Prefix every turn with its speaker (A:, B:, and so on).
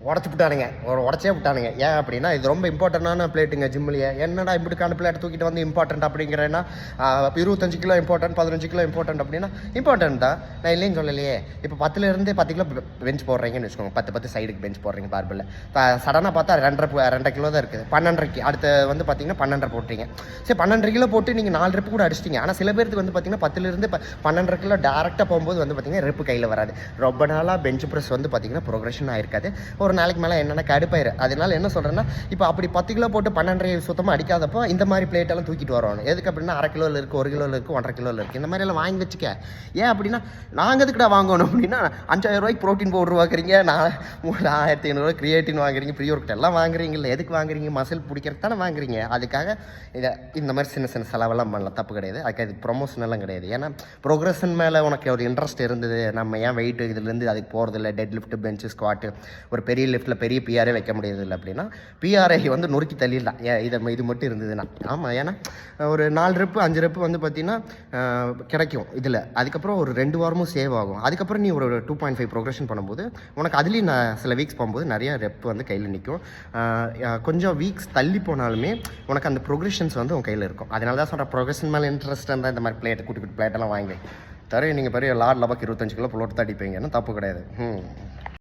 A: உடச்சி விட்டானுங்க, உடச்சே விட்டானுங்க. ஏன் அப்படின்னா இது ரொம்ப இம்பார்ட்டண்டான பிளேட்டுங்க ஜிம்மிலேயே. என்னடா இப்படிக்கான பிளேட் தூக்கிட்டு வந்து இம்பார்ட்டன்ட் அப்படிங்கிறேன்னா 25 கிலோ இம்பார்ட்டன்ட், 15 கிலோ இம்பார்ட்டன்ட் அப்படின்னா இம்பார்ட்டன்ட் தான், நான் இல்லைன்னு சொல்லலையே. இப்போ 10லேருந்தே 10 கிலோ பெஞ்ச் போடுறீங்கன்னு வச்சுக்கோங்க, 10 சைடுக்கு பெஞ்ச் போடுறீங்க பார்பில். சடனாக பார்த்தா 2.5 கிலோ தான் இருக்குது, 12.5க்கு அடுத்து வந்து பார்த்தீங்கன்னா 12.5 போட்டுறீங்க. சரி 12.5 கிலோ போட்டு நீங்கள் 4 ரெப்பு கூட அடிச்சிட்டிங்க. ஆனால் சில பேருக்கு வந்து பார்த்தீங்கன்னா 10லேருந்து 12.5 கிலோ டேரெக்டாக போகும்போது வந்து பார்த்தீங்கன்னா ரெப்பு கையில் வராது. ரொம்ப நாளாக பெஞ்ச் ப்ரெஸ் வந்து பார்த்தீங்கன்னா ப்ரோக்ரெஷன் ஆகிருக்காது. ஒரு நாளைக்கு மேலே என்னென்ன கடுப்பாயிரு. அதனால என்ன சொல்கிறேன்னா, இப்போ அப்படி 10 கிலோ போட்டு 12.5 சுத்தமாக அடிக்காதப்போ இந்த மாதிரி பிளேட்டெல்லாம் தூக்கிட்டு வரணும். எதுக்கு அப்படின்னா 1/2 கிலோவில் இருக்குது, 1 கிலோவில் இருக்குது, 1.5 கிலோவில் இருக்குது, இந்த மாதிரியெல்லாம் வாங்கி வச்சுக்க. ஏன் அப்படின்னா நாங்கள் எதுக்கிட்ட வாங்கணும் அப்படின்னா 5000 ரூபாய்க்கு ப்ரோட்டீன் பவுடர் வாங்குறீங்க, 1500 கிரியேட்டின் வாங்குறீங்க, ப்ரீ ஒர்க் எல்லாம் வாங்குறீங்களா? எதுக்கு வாங்குறீங்க? மசில் பிடிக்கிறதுக்கு தானே வாங்குறீங்க. அதுக்காக இதை இந்த மாதிரி சின்ன சின்ன செலவெல்லாம் பண்ணலாம், தப்பு கிடையாது. அதுக்கு அது ப்ரொமோஷனெல்லாம் கிடையாது. ஏன்னா ப்ரோக்ரஷன் மேலே உனக்கு ஒரு இன்ட்ரெஸ்ட் இருந்தது, நம்ம ஏன் வெயிட்டு இதுலேருந்து அதுக்கு போகிறதில்ல, டெட் லிஃப்ட், பெஞ்சு, ஸ்குவாட்டு, ஒரு பெரிய லிஃப்ட்டில் பெரிய பிஆரே வைக்க முடியறதில்லை அப்படின்னா பிஆர்ஐ வந்து நொறுக்கி தள்ளிடலாம். இது மட்டும் இருந்ததுன்னா. ஆமாம், ஏன்னா ஒரு 4 ரெப்பு 5 ரெப்பு வந்து பார்த்தீங்கன்னா கிடைக்கும் இதில். அதுக்கப்புறம் ஒரு 2 வாரமும் சேவ் ஆகும். அதுக்கப்புறம் நீ ஒரு 2.5 ப்ரோக்ரஷன் பண்ணும்போது உனக்கு அதுலேயும் நான் சில வீக்ஸ் போகும்போது நிறைய ரெப்பு வந்து கையில் நிற்கும். கொஞ்சம் வீக்ஸ் தள்ளி போனாலுமே உனக்கு அந்த ப்ரோக்ரெஷன்ஸ் வந்து உன் கையில் இருக்கும். அதனால தான் சொல்கிறேன், ப்ரோக்ரெஷன் மேலே இன்ட்ரெஸ்ட் இருந்தால் இந்த மாதிரி குட்டி குட்டி பிளேட்டெல்லாம் வாங்கி தர. நீங்கள் பெரிய லாட் லபக்கு 25 கிலோ புலோட்டு தான் அடிப்பீங்கன்னா தப்பு கிடையாது.